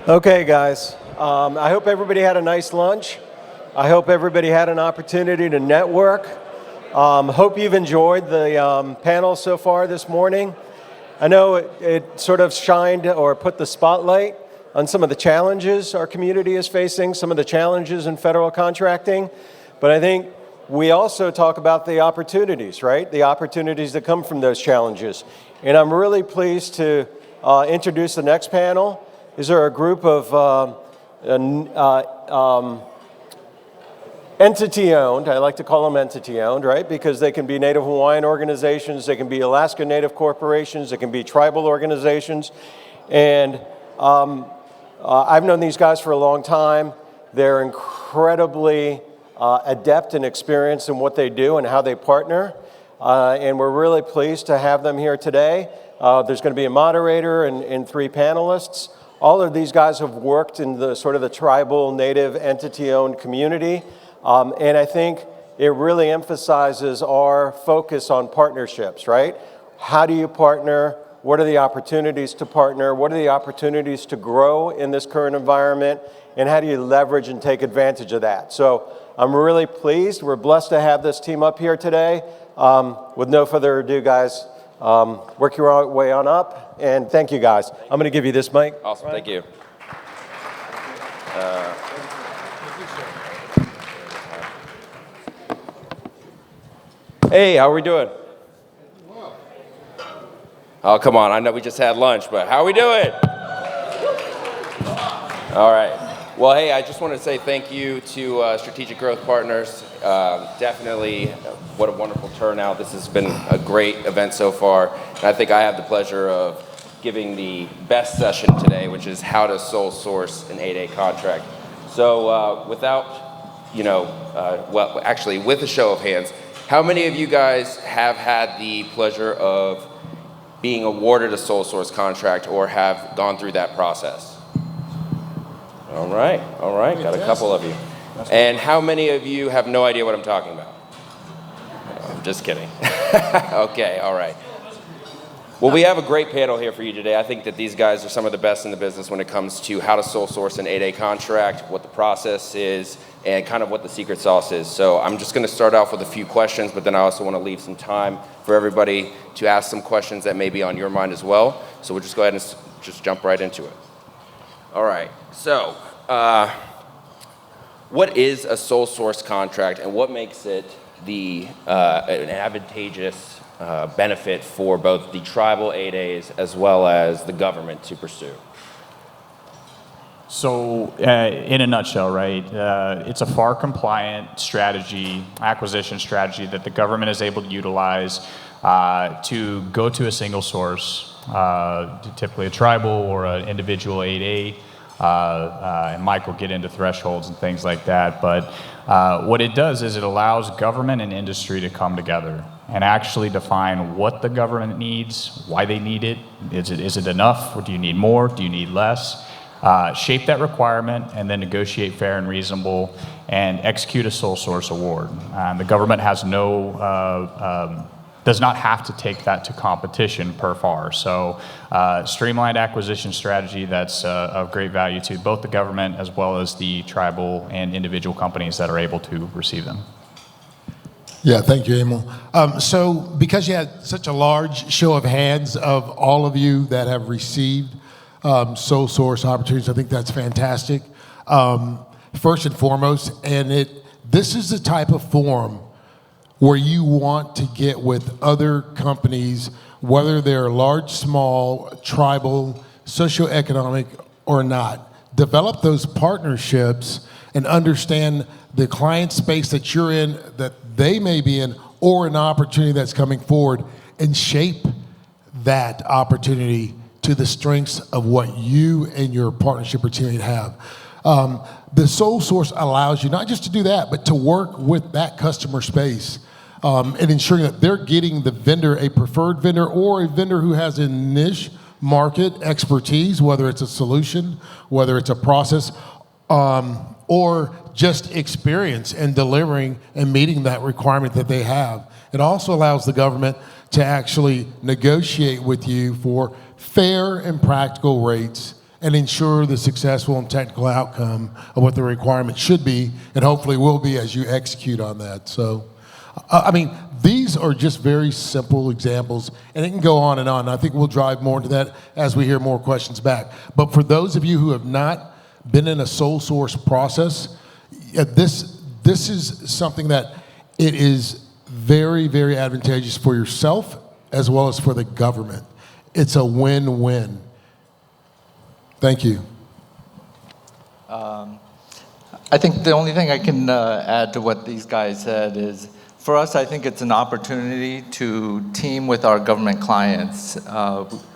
Okay, guys. I hope everybody had a nice lunch. I hope everybody had an opportunity to network. Hope you've enjoyed the panel so far this morning. I know it sort of shined or put the spotlight on some of the challenges our community is facing, some of the challenges in federal contracting. But I think we also talk about the opportunities, right? The opportunities that come from those challenges. And I'm really pleased to introduce the next panel. These are a group of entity-owned, I like to call them entity-owned, right? Because they can be Native Hawaiian organizations, they can be Alaska Native corporations, they can be tribal organizations. And I've known these guys for a long time. They're incredibly adept and experienced in what they do and how they partner. And we're really pleased to have them here today. There's going to be a moderator and 3 panelists. All of these guys have worked in the sort of the tribal native entity-owned community. And I think it really emphasizes our focus on partnerships, right? How do you partner? What are the opportunities to partner? What are the opportunities to grow in this current environment? And how do you leverage and take advantage of that? So I'm really pleased. We're blessed to have this team up here today. With no further ado, guys, work your way on up. And thank you, guys. I'm going to give you this mic. Awesome. Thank you. Hey, how are we doing? Oh, come on. I know we just had lunch, but how are we doing? All right. Well, hey, I just want to say thank you to Strategic Growth Partners. Definitely, what a wonderful turnout. This has been a great event so far. And I think I have the pleasure of giving the best session today, which is how to sole source an 8A contract. So without, well, actually, with a show of hands, how many of you guys have had the pleasure of being awarded a sole source contract or have gone through that process? All right, got a couple of you. And how many of you have no idea what I'm talking about? I'm just kidding. Okay, all right. Well, we have a great panel here for you today. I think that these guys are some of the best in the business when it comes to how to sole source an 8A contract, what the process is, and kind of what the secret sauce is. So I'm just going to start off with a few questions, but then I also want to leave some time for everybody to ask some questions that may be on your mind as well. So we'll just go ahead and just jump right into it. All right, so what is a sole source contract and what makes it an advantageous benefit for both the tribal 8As as well as the government to pursue? So in a nutshell, right, it's a FAR compliant strategy, acquisition strategy that the government is able to utilize to go to a single source, typically a tribal or an individual 8A. And Mike will get into thresholds and things like that. But what it does is it allows government and industry to come together and actually define what the government needs, why they need it. Is it enough, or do you need more? Do you need less? Shape that requirement and then negotiate fair and reasonable and execute a sole source award. The government has does not have to take that to competition per FAR. So streamlined acquisition strategy that's of great value to both the government as well as the tribal and individual companies that are able to receive them. Yeah, thank you, Emil. So because you had such a large show of hands of all of you that have received sole source opportunities, I think that's fantastic. First and foremost, this is the type of forum where you want to get with other companies, whether they're large, small, tribal, socioeconomic, or not. Develop those partnerships and understand the client space that you're in, that they may be in, or an opportunity that's coming forward, and shape that opportunity to the strengths of what you and your partnership or teammate have. The sole source allows you not just to do that, but to work with that customer space and ensuring that they're getting the vendor, a preferred vendor, or a vendor who has a niche market expertise, whether it's a solution, whether it's a process, or just experience in delivering and meeting that requirement that they have. It also allows the government to actually negotiate with you for fair and practical rates and ensure the successful and technical outcome of what the requirement should be, and hopefully will be as you execute on that. So, I mean, these are just very simple examples, and it can go on and on. I think we'll drive more into that as we hear more questions back. But for those of you who have not been in a sole source process, this is something that it is very, very advantageous for yourself as well as for the government. It's a win-win. Thank you. I think the only thing I can add to what these guys said is, for us, I think it's an opportunity to team with our government clients.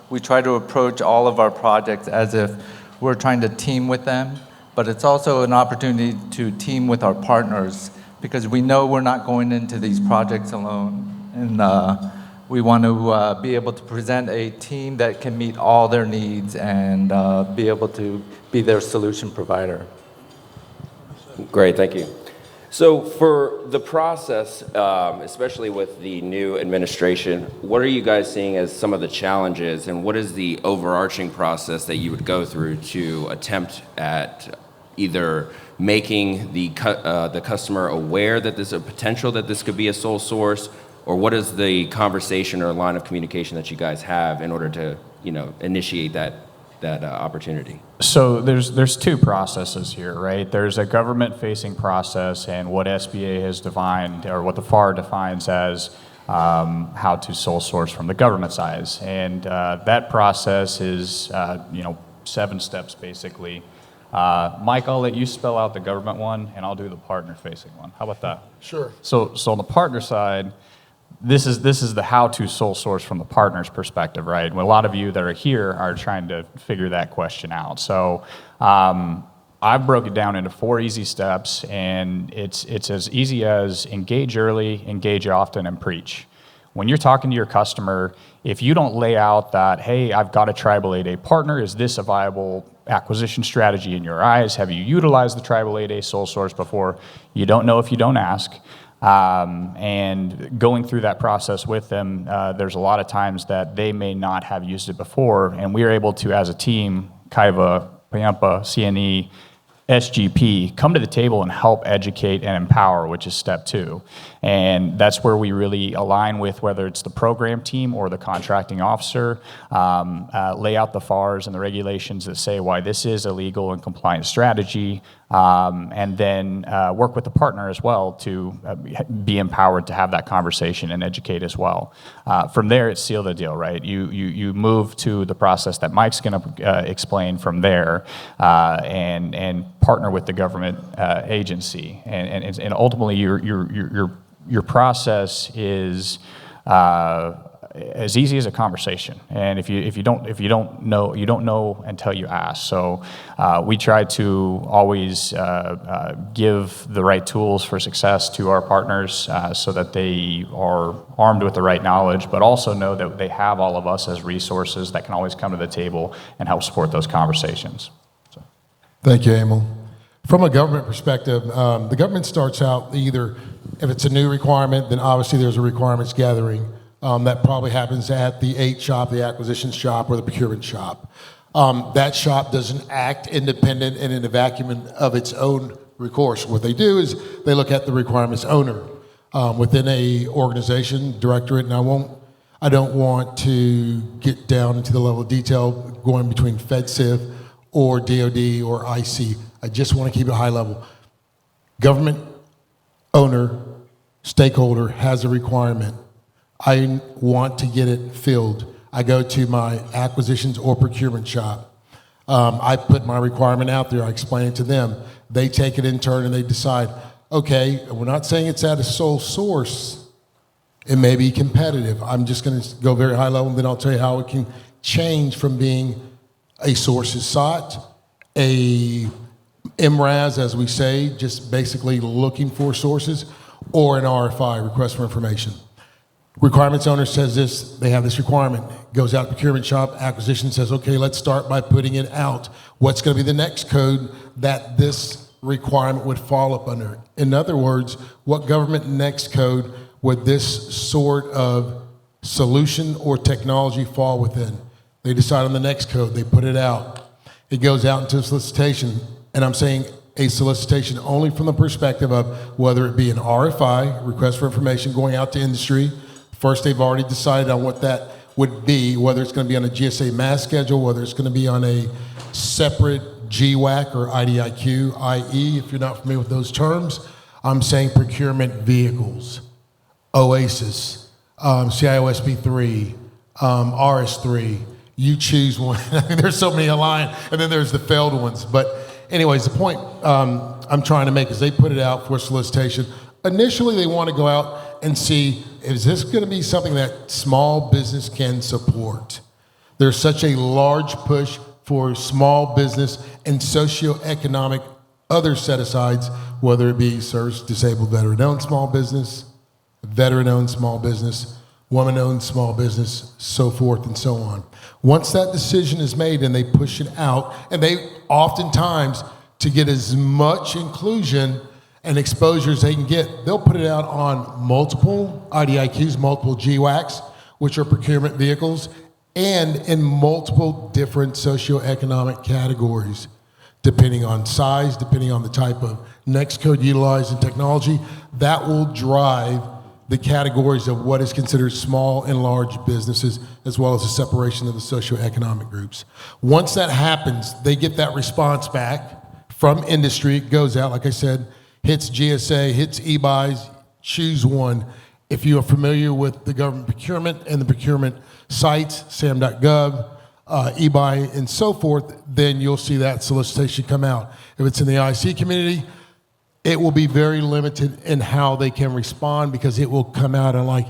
We try to approach all of our projects as if we're trying to team with them, but it's also an opportunity to team with our partners, because we know we're not going into these projects alone. And we want to be able to present a team that can meet all their needs and be able to be their solution provider. Great, thank you. So for the process, especially with the new administration, what are you guys seeing as some of the challenges, and what is the overarching process that you would go through to attempt at either making the customer aware that there's a potential that this could be a sole source, or what is the conversation or line of communication that you guys have in order to, initiate that opportunity? So there's two processes here, right? There's a government-facing process and what SBA has defined, or what the FAR defines as how to sole source from the government side. And that process is, 7 steps basically. Mike, I'll let you spell out the government one, and I'll do the partner-facing one. How about that? Sure. So on the partner side, this is the how to sole source from the partner's perspective, right? Well, a lot of you that are here are trying to figure that question out. So I broke it down into 4 easy steps, and it's as easy as engage early, engage often, and preach. When you're talking to your customer, if you don't lay out that, hey, I've got a tribal 8A partner, is this a viable acquisition strategy in your eyes? Have you utilized the tribal 8A sole source before? You don't know if you don't ask. And going through that process with them, there's a lot of times that they may not have used it before, and we are able to, as a team, Kaiva, Puyenpa, CNE, SGP, come to the table and help educate and empower, which is step 2. And that's where we really align with whether it's the program team or the contracting officer, lay out the FARs and the regulations that say why this is a legal and compliant strategy, and then work with the partner as well to be empowered to have that conversation and educate as well. From there, it's seal the deal, right? You move to the process that Mike's going to explain from there, and partner with the government agency, and ultimately your process is as easy as a conversation. And if you don't know, you don't know until you ask. So we try to always give the right tools for success to our partners, so that they are armed with the right knowledge, but also know that they have all of us as resources that can always come to the table and help support those conversations. So. Thank you, Emil. From a government perspective, the government starts out either, if it's a new requirement, then obviously there's a requirements gathering. That probably happens at the 8 shop, the acquisitions shop, or the procurement shop. That shop doesn't act independent and in a vacuum of its own recourse. What they do is they look at the requirements owner within a organization, directorate, and I don't want to get down into the level of detail going between FedCiv or DOD or IC. I just want to keep it high level. Government owner, stakeholder has a requirement. I want to get it filled. I go to my acquisitions or procurement shop. I put my requirement out there. I explain it to them. They take it in turn and they decide, okay, we're not saying it's at a sole source. It may be competitive. I'm just going to go very high level, and then I'll tell you how it can change from being a source is sought, a MRAS, as we say, just basically looking for sources, or an RFI, request for information. Requirements owner says this, they have this requirement, goes out to procurement shop, acquisition says, okay, let's start by putting it out. What's going to be the next code that this requirement would fall up under? In other words, what government next code would this sort of solution or technology fall within? They decide on the next code, they put it out. It goes out into a solicitation, and I'm saying a solicitation only from the perspective of whether it be an RFI, request for information, going out to industry. First, they've already decided on what that would be, whether it's going to be on a GSA mass schedule, whether it's going to be on a separate GWAC or IDIQ, i.e., if you're not familiar with those terms, I'm saying procurement vehicles, OASIS, CIOSP3, RS3. You choose one. There's so many aligned, and then there's the failed ones. But anyways, the point I'm trying to make is they put it out for solicitation. Initially, they want to go out and see, is this going to be something that small business can support? There's such a large push for small business and socioeconomic other set-asides, whether it be service disabled veteran-owned small business, veteran-owned small business, woman-owned small business, so forth and so on. Once that decision is made and they push it out, and they oftentimes, to get as much inclusion and exposure as they can get, they'll put it out on multiple IDIQs, multiple GWACs, which are procurement vehicles, and in multiple different socioeconomic categories, depending on size, depending on the type of next code utilized in technology. That will drive the categories of what is considered small and large businesses, as well as the separation of the socioeconomic groups. Once that happens, they get that response back from industry. It goes out, like I said, hits GSA, hits eBuys, choose one. If you are familiar with the government procurement and the procurement sites, sam.gov, eBuy, and so forth, then you'll see that solicitation come out. If it's in the IC community, it will be very limited in how they can respond, because it will come out on like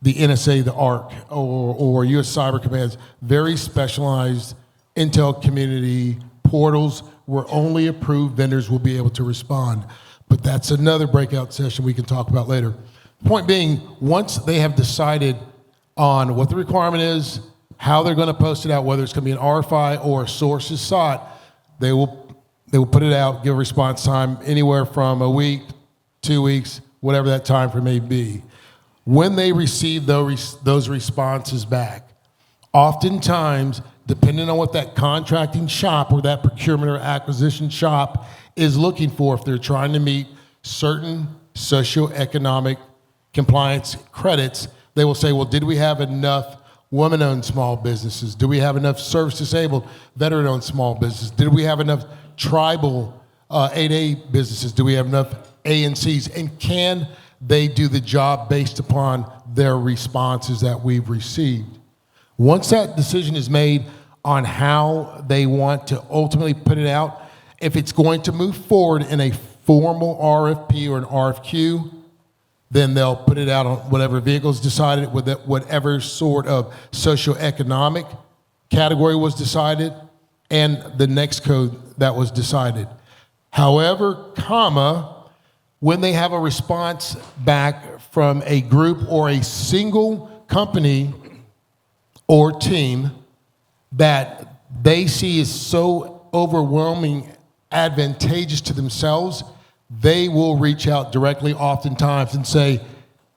the NSA, the ARC, or U.S. Cyber Command's very specialized intel community portals where only approved vendors will be able to respond. But that's another breakout session we can talk about later. Point being, once they have decided on what the requirement is, how they're going to post it out, whether it's going to be an RFI or a source is sought, they will put it out, give a response time anywhere from a week, 2 weeks, whatever that time frame may be. When they receive those responses back, oftentimes, depending on what that contracting shop or that procurement or acquisition shop is looking for, if they're trying to meet certain socioeconomic compliance credits, they will say, well, did we have enough women-owned small businesses? Do we have enough service-disabled, veteran-owned small businesses? Did we have enough tribal 8A businesses? Do we have enough ANCs? And can they do the job based upon their responses that we've received? Once that decision is made on how they want to ultimately put it out, if it's going to move forward in a formal RFP or an RFQ, then they'll put it out on whatever vehicles decided, with whatever sort of socioeconomic category was decided, and the next code that was decided. However, when they have a response back from a group or a single company or team that they see is so overwhelming, advantageous to themselves, they will reach out directly oftentimes and say,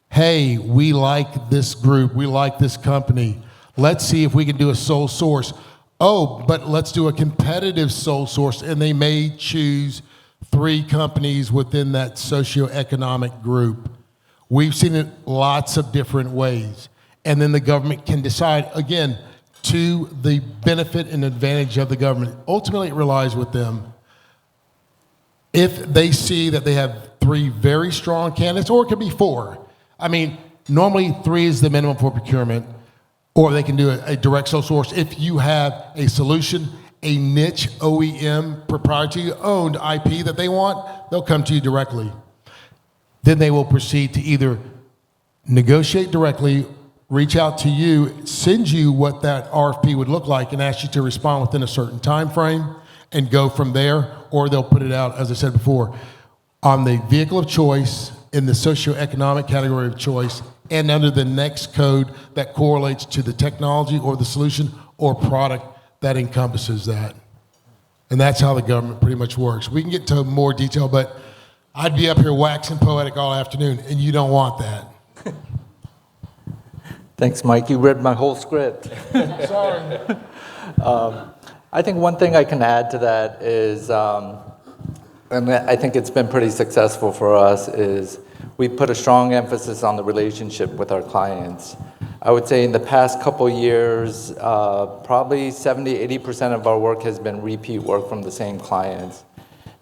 hey, we like this group, we like this company. Let's see if we can do a sole source. Oh, but let's do a competitive sole source, and they may choose 3 companies within that socioeconomic group. We've seen it lots of different ways. And then the government can decide, again, to the benefit and advantage of the government. Ultimately, it relies with them. If they see that they have 3 very strong candidates, or it could be 4. I mean, normally 3 is the minimum for procurement, or they can do a direct sole source. If you have a solution, a niche OEM proprietary owned IP that they want, they'll come to you directly. Then they will proceed to either negotiate directly, reach out to you, send you what that RFP would look like, and ask you to respond within a certain time frame, and go from there, or they'll put it out, as I said before, on the vehicle of choice, in the socioeconomic category of choice, and under the next code that correlates to the technology or the solution or product that encompasses that. And that's how the government pretty much works. We can get into more detail, but I'd be up here waxing poetic all afternoon, and you don't want that. Thanks, Mike. You read my whole script. Sorry. I think one thing I can add to that is, and I think it's been pretty successful for us, is we put a strong emphasis on the relationship with our clients. I would say in the past couple years, probably 70–80% of our work has been repeat work from the same clients.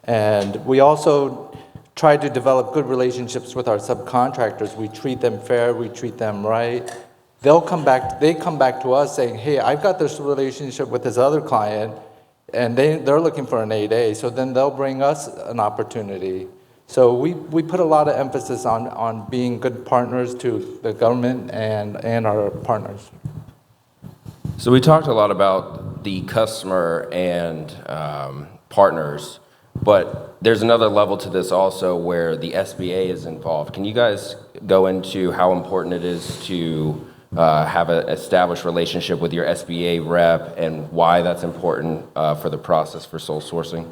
And we also try to develop good relationships with our subcontractors. We treat them fair, we treat them right. They come back to us saying, hey, I've got this relationship with this other client, and they're looking for an 8A, so then they'll bring us an opportunity. So we put a lot of emphasis on being good partners to the government and our partners. So we talked a lot about the customer and partners, but there's another level to this also where the SBA is involved. Can you guys go into how important it is to have an established relationship with your SBA rep and why that's important for the process for sole sourcing?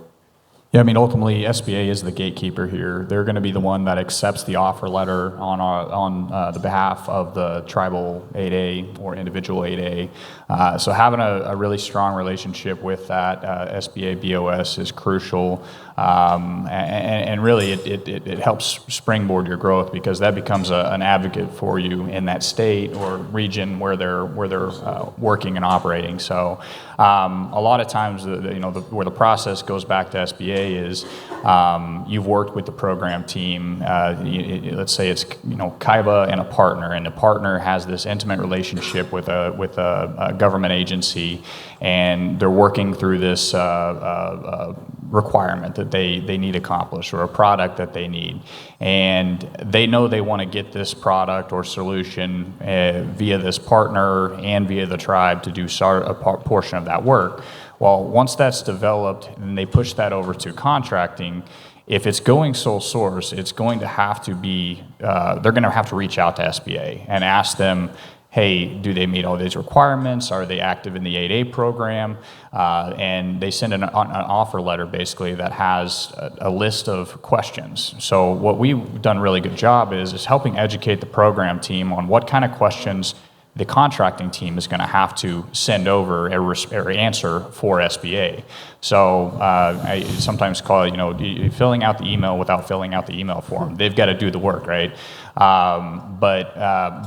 Yeah, I mean, ultimately, SBA is the gatekeeper here. They're going to be the one that accepts the offer letter on the behalf of the tribal 8A or individual 8A. So having a really strong relationship with that SBA BOS is crucial. And really, it helps springboard your growth because that becomes an advocate for you in that state or region where they're working and operating. So a lot of times, where the process goes back to SBA is you've worked with the program team. Let's say it's Kaiva and a partner, and the partner has this intimate relationship with a government agency, and they're working through this requirement that they need accomplished or a product that they need, and they know they want to get this product or solution via this partner and via the tribe to do a portion of that work. Well, once that's developed and they push that over to contracting, if it's going sole source, it's going to have to be, they're going to have to reach out to SBA and ask them, hey, do they meet all these requirements? Are they active in the 8A program? And they send an offer letter basically that has a list of questions. So what we've done a really good job is helping educate the program team on what kind of questions the contracting team is going to have to send over or answer for SBA. So I sometimes call it, filling out the email without filling out the email form. They've got to do the work, right? But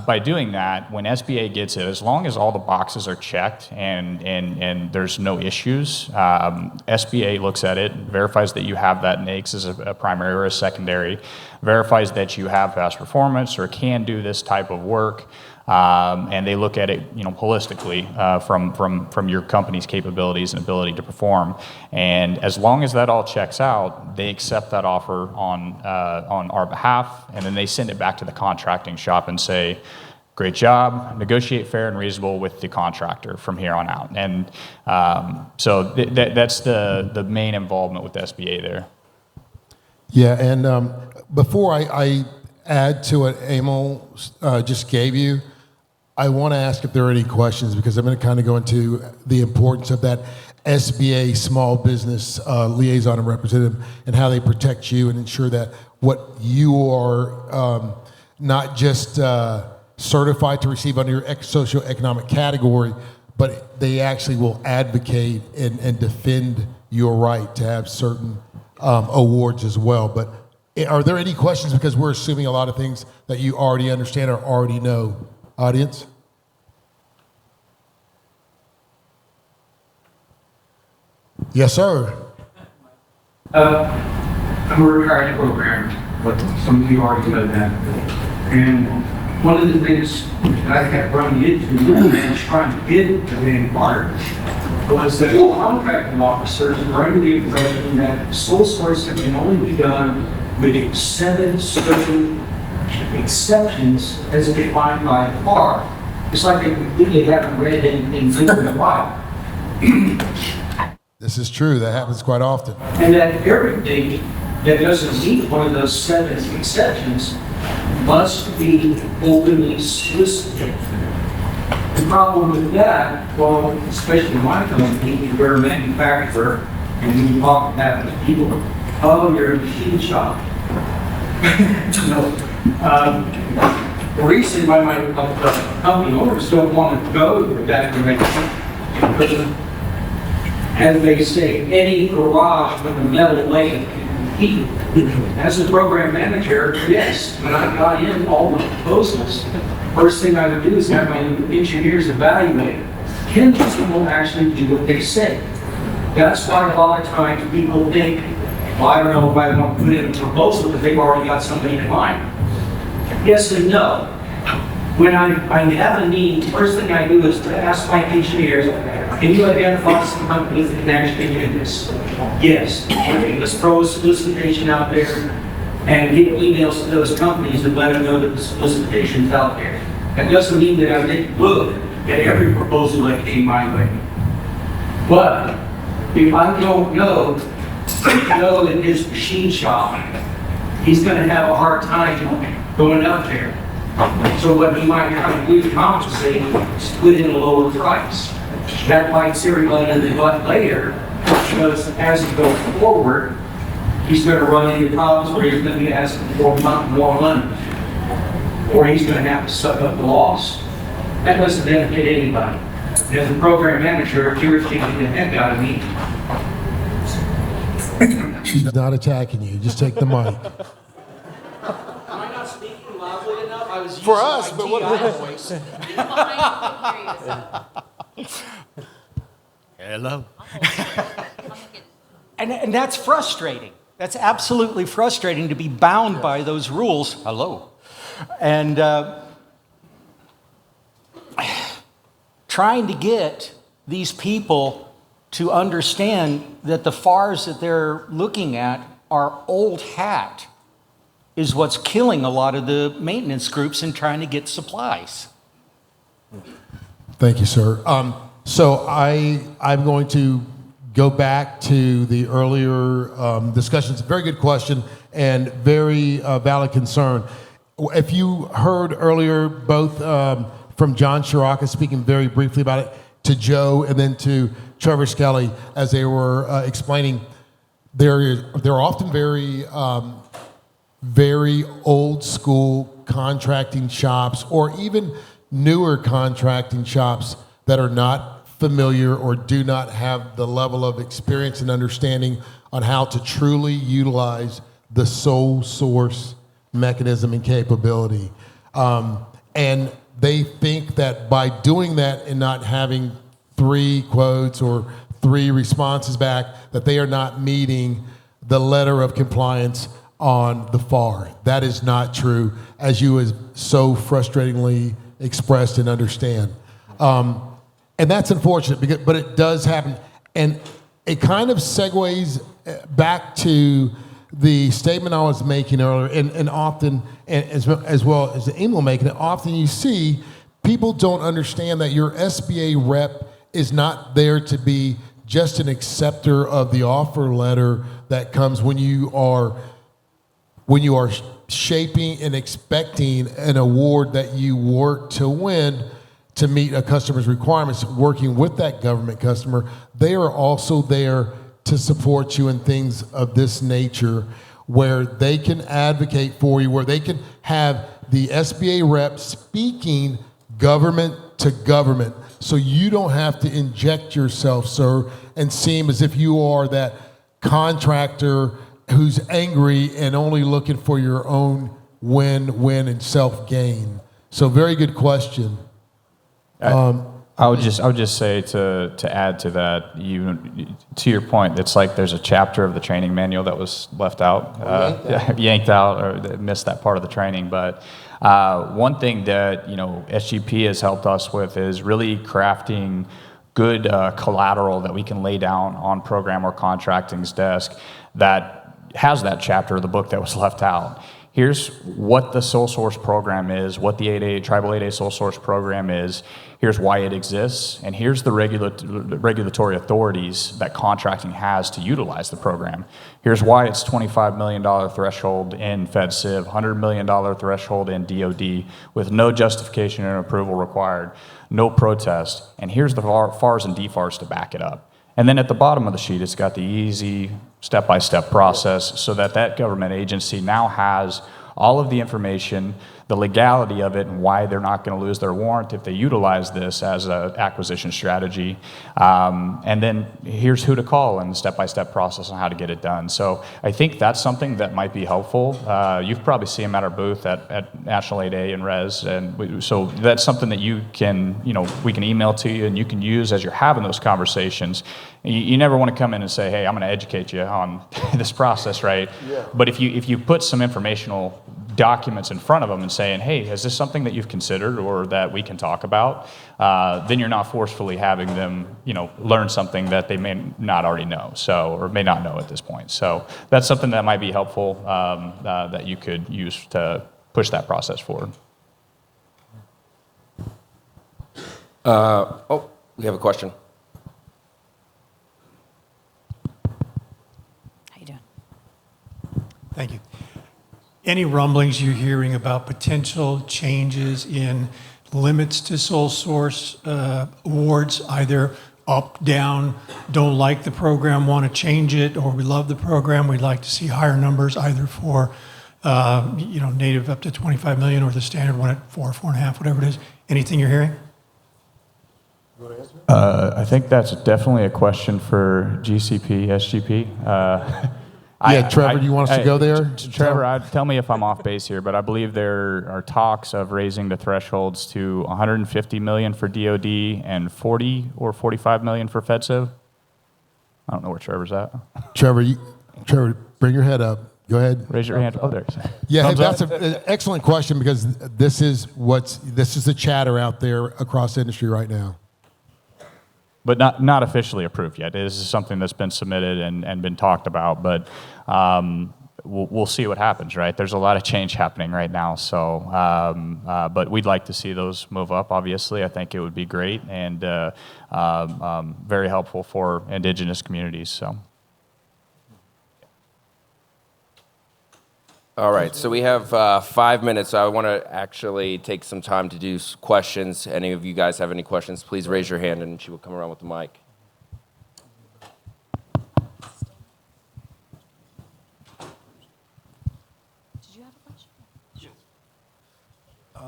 by doing that, when SBA gets it, as long as all the boxes are checked and there's no issues, SBA looks at it, verifies that you have that NAICS as a primary or a secondary, verifies that you have past performance or can do this type of work. And they look at it, holistically from your company's capabilities and ability to perform. And as long as that all checks out, they accept that offer on our behalf, and then they send it back to the contracting shop and say, "Great job. Negotiate fair and reasonable with the contractor from here on out." And so that's the main involvement with the SBA there. Yeah, and before I add to what Emil just gave you, I want to ask if there are any questions, because I'm going to kind of go into the importance of that SBA small business liaison and representative and how they protect you and ensure that what you are not just certified to receive under your socioeconomic category, but they actually will advocate and defend your right to have certain awards as well. But are there any questions? Because we're assuming a lot of things that you already understand or already know. Audience? Yes, sir. I'm a retired programmer, but some of you already know that. And one of the things that I kept running into and trying to get to the employer was that contracting officers were under the impression that sole sourcing can only be done with 7 certain exceptions as defined by FAR. It's like they completely haven't read anything in a while. This is true. That happens quite often. And that everything that doesn't meet one of those 7 exceptions must be openly solicited. The problem with that, well, especially in my company, we're a manufacturer, and we talk about the people, oh, you're a machine shop. The reason why my company owners don't want to go to that direction, as they say, any garage with a metal leg heat. As a program manager, yes, when I got in all the proposals, first thing I would do is have my engineers evaluate it. Can these people actually do what they say? That's why a lot of times people think, well, I don't know if I want to put in a proposal because they've already got something in mind. Yes and no. When I have a need, first thing I do is to ask my engineers, can you identify some companies that can actually do this? Yes. Okay, let's throw a solicitation out there and get emails to those companies and let them know that the solicitation's out there. That doesn't mean that I didn't look at every proposal that came my way. But if I don't know in his machine shop, he's going to have a hard time going up there. So what he might try to do to compensate is put in a lower price. That might everybody in the butt later, because as he goes forward, he's going to run into problems where he's going to be asking for more money, or he's going to have to suck up the loss. That doesn't benefit anybody. And as a program manager, it irritating the heck out of me. She's not attacking you. Just take the mic. Am I not speaking loudly enough? I was For using us, my but what? DI voice. Hello. And that's frustrating. That's absolutely frustrating to be bound by those rules. Hello. And trying to get these people to understand that the FARs that they're looking at are old hat is what's killing a lot of the maintenance groups in trying to get supplies. Thank you, sir. So I'm going to go back to the earlier discussions. Very good question and very valid concern. If you heard earlier, both from John Shiraka speaking very briefly about it, to Joe, and then to Trevor Skelly, as they were explaining, they're often very old school contracting shops, or even newer contracting shops that are not familiar or do not have the level of experience and understanding on how to truly utilize the sole source mechanism and capability. And they think that by doing that and not having 3 quotes or 3 responses back, that they are not meeting the letter of compliance on the FAR. That is not true, as you have so frustratingly expressed and understand. And that's unfortunate, but it does happen. And it kind of segues back to the statement I was making earlier, and often, as well as the Emil making it, often you see people don't understand that your SBA rep is not there to be just an acceptor of the offer letter that comes when you are shaping and expecting an award that you work to win to meet a customer's requirements, working with that government customer. They are also there to support you in things of this nature, where they can advocate for you, where they can have the SBA rep speaking government to government. So you don't have to inject yourself, sir, and seem as if you are that contractor who's angry and only looking for your own win and self-gain. So very good question. I would just say to add to that, to your point, it's like there's a chapter of the training manual that was left out, yanked out, or missed that part of the training. But one thing that SGP has helped us with is really crafting good collateral that we can lay down on program or contracting's desk that has that chapter of the book that was left out. Here's what the sole source program is, what the 8A, Tribal 8A sole source program is, here's why it exists, and here's the regulatory authorities that contracting has to utilize the program. Here's why it's $25 million threshold in FedCiv, $100 million threshold in DOD, with no justification and approval required, no protest, and here's the FARs and DFARs to back it up. And then at the bottom of the sheet, it's got the easy step-by-step process so that government agency now has all of the information the legality of it and why they're not going to lose their warrant if they utilize this as an acquisition strategy. And then here's who to call and the step-by-step process on how to get it done. So I think that's something that might be helpful. You've probably seen them at our booth at National 8A and Res, and so that's something that you can, we can email to you and you can use as you're having those conversations. You never want to come in and say, hey, I'm going to educate you on this process, right? Yeah. But if you put some informational documents in front of them and saying, hey, is this something that you've considered or that we can talk about, then you're not forcefully having them, learn something that they may not already know, or may not know at this point. So that's something that might be helpful that you could use to push that process forward. We have a question. How you doing? Thank you. Any rumblings you're hearing about potential changes in limits to sole source awards, either up, down, don't like the program, want to change it, or we love the program, we'd like to see higher numbers either for native up to 25 million or the standard one at 4.5, whatever it is. Anything you're hearing? I think that's definitely a question for GCP, SGP. Trevor, do you want us to go there? Trevor, tell me if I'm off base here, but I believe there are talks of raising the thresholds to 150 million for DoD and 40 or 45 million for FedCiv. I don't know where Trevor's at. Trevor, bring your head up. Go ahead. Raise your hand. Oh, there. Yeah, that's an excellent question because this is the chatter out there across the industry right now. But not officially approved yet. This is something that's been submitted and been talked about, but we'll see what happens, right? There's a lot of change happening right now, so but we'd like to see those move up, obviously. I think it would be great and very helpful for indigenous communities, so. All right, so we have 5 minutes. So I want to actually take some time to do questions. Any of you guys have any questions, please raise your hand and she will come around with the mic. Did you have a question?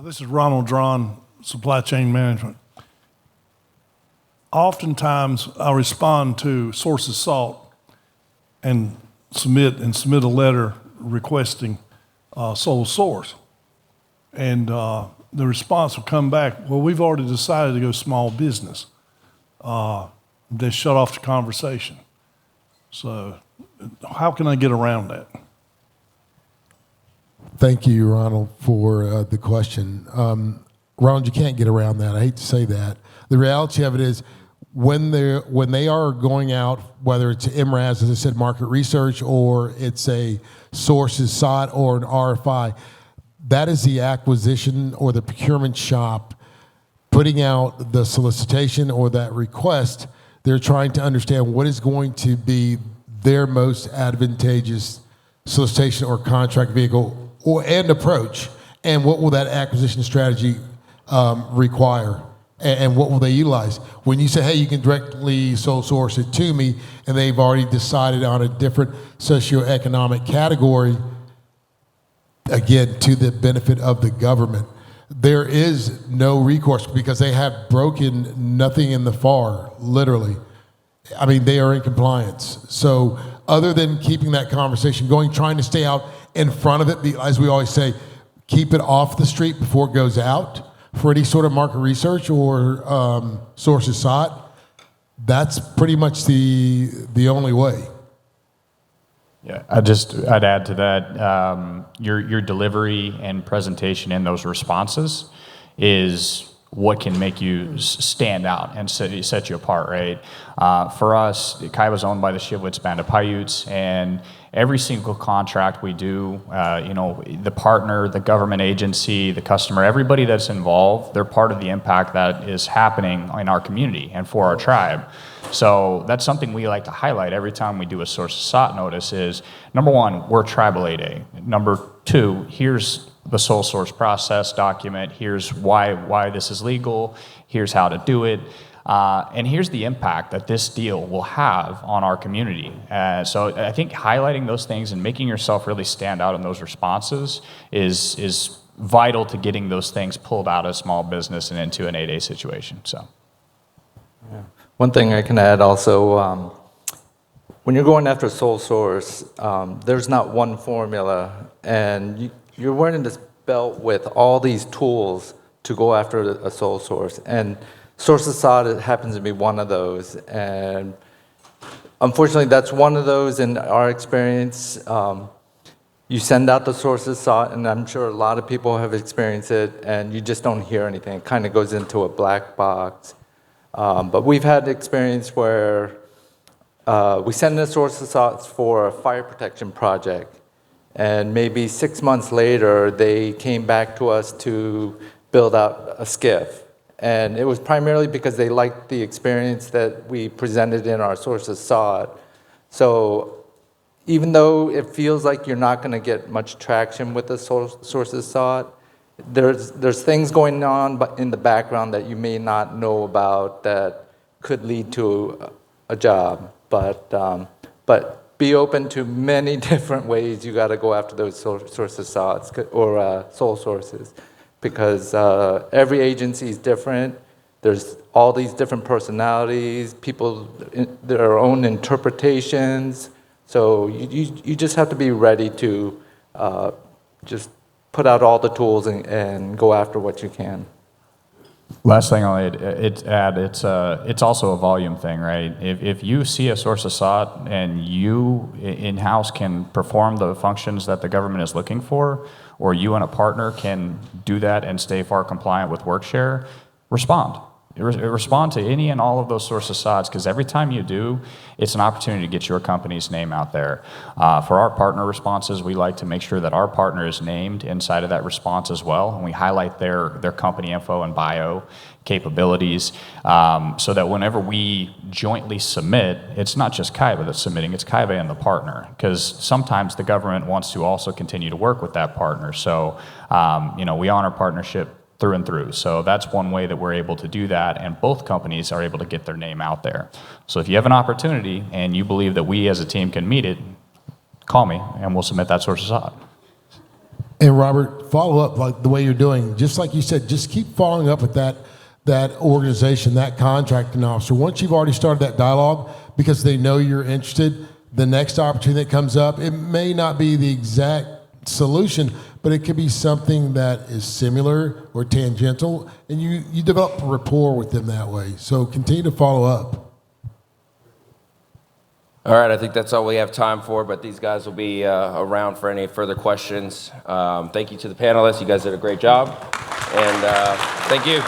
This is Ronald Drawn, Supply Chain Management. Oftentimes, I respond to sources sought and submit a letter requesting sole source. And the response will come back, well, we've already decided to go small business. They shut off the conversation. So how can I get around that? Thank you, Ronald, for the question. Ronald, you can't get around that. I hate to say that. The reality of it is when they are going out, whether it's MRAS, as I said, market research, or it's a sources sought or an RFI, that is the acquisition or the procurement shop putting out the solicitation or that request. They're trying to understand what is going to be their most advantageous solicitation or contract vehicle and approach, and what will that acquisition strategy require, and what will they utilize. When you say, hey, you can directly sole source it to me, and they've already decided on a different socioeconomic category, again, to the benefit of the government, there is no recourse because they have broken nothing in the FAR, literally. I mean, they are in compliance. So other than keeping that conversation going, trying to stay out in front of it, as we always say, keep it off the street before it goes out for any sort of market research or sources sought, that's pretty much the only way. Yeah, I'd add to that, your delivery and presentation in those responses is what can make you stand out and set you apart, right? For us, Kaiva is owned by the Shivwits Band of Paiutes, and every single contract we do, the partner, the government agency, the customer, everybody that's involved, they're part of the impact that is happening in our community and for our tribe. So that's something we like to highlight every time we do a source sought notice is, number one, we're tribal 8A. Number two, here's the sole source process document. Here's why this is legal. Here's how to do it. And here's the impact that this deal will have on our community. So I think highlighting those things and making yourself really stand out in those responses is vital to getting those things pulled out of small business and into an 8A situation. So, One thing I can add also, when you're going after sole source, there's not one formula, and you're wearing this belt with all these tools to go after a sole source, and source aside happens to be one of those. And unfortunately, that's one of those in our experience. You send out the sources sought, and I'm sure a lot of people have experienced it, and you just don't hear anything. It kind of goes into a black box. But we've had experience where we send the sources sought for a fire protection project, and maybe 6 months later, they came back to us to build out a skiff. And it was primarily because they liked the experience that we presented in our sources sought. So even though it feels like you're not going to get much traction with the sources sought, there's things going on in the background that you may not know about that could lead to a job. But be open to many different ways you got to go after those sources sought or sole sources, because every agency is different. There's all these different personalities, people, their own interpretations. So you just have to be ready to just put out all the tools and go after what you can. last thing I'll add, it's also a volume thing, right? If you see a source of sought and you in-house can perform the functions that the government is looking for, or you and a partner can do that and stay FAR compliant with WorkShare, respond. Respond to any and all of those source of soughts, because every time you do, it's an opportunity to get your company's name out there. For our partner responses, we like to make sure that our partner is named inside of that response as well, and we highlight their company info and bio capabilities, so that whenever we jointly submit, it's not just Kaiva that's submitting, it's Kaiva and the partner, because sometimes the government wants to also continue to work with that partner. So, we honor partnership through and through. So that's one way that we're able to do that, and both companies are able to get their name out there. So if you have an opportunity and you believe that we as a team can meet it, call me and we'll submit that source of sought. And Robert, follow up like the way you're doing. Just like you said, just keep following up with that organization, that contracting officer. Once you've already started that dialogue, because they know you're interested, the next opportunity that comes up, it may not be the exact solution, but it could be something that is similar or tangential, and you develop a rapport with them that way. So continue to follow up. All right, I think that's all we have time for, but these guys will be around for any further questions. Thank you to the panelists. You guys did a great job, and thank you.